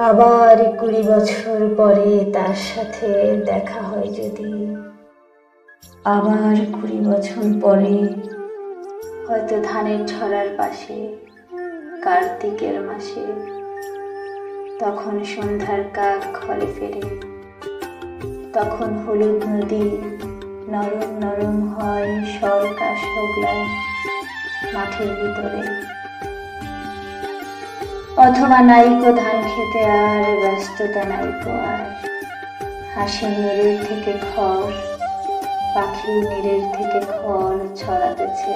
আবার 20 বছর পরে তার সাথে দেখা হয় যদি, আবার 20 বছর পরে হয়তো ধানের ছড়ার পাশে কার্তিকের মাসে, তখন সন্ধ্যার কাক ঘরে ফেরে, তখন হলুদ নদী নরম নরম হয় সরকা শোগলায় মাঠের ভিতরে। অথবা নাইকো ধান খেতে আর ব্যস্ততা নাইকো আর, হাসি নীড়ের থেকে খড়, পাখি নীড়ের থেকে খড় ছড়াতেছে।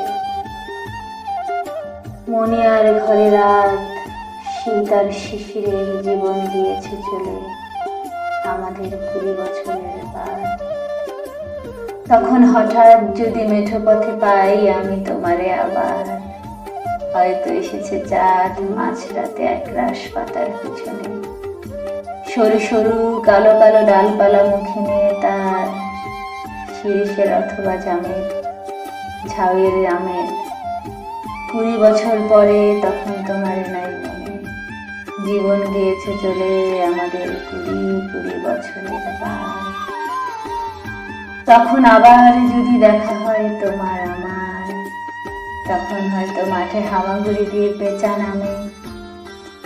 মনে আর ঘরে রাত, শীত আর শিশিরের জীবন দিয়েছে চলে আমাদের 20 বছরের বাদ। তখন হঠাৎ যদি মেঠো পথে পাই আমি তোমারে আবার, হয়তো এসেছে চাঁদ মাঝরাতে একরাশ পাতার পিছনে, সরু সরু কালো কালো ডালপালা মুখে নিয়ে তার শিরিষের অথবা জামের ঝাউয়ের আমের। 20 বছর পরে তখন তোমার নাই মনে, জীবন গিয়েছে চলে আমাদের 20 বছরের বাদ। তখন আবার যদি দেখা হয় তোমার আমার, তখন হয়তো মাঠে হামাগুড়ি দিয়ে পেঁচা নামে,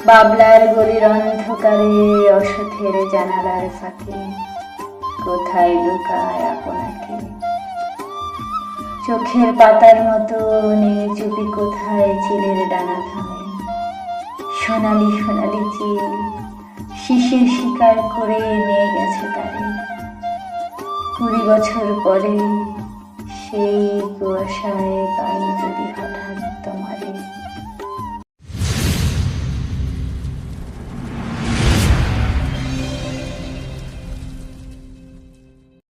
বাবলার গলির অন্ধকারে অসথের জানালার ফাঁকে কোথায় লুকায় আপনাকে। চোখের পাতার মতো নীল চুপি কোথায় চিলের ডানা থামে, সোনালি সোনালি চিল শিশির শিকার করে নিয়ে গেছে তারে। 20 বছর পরে সেই কুয়াশায় পাই যদি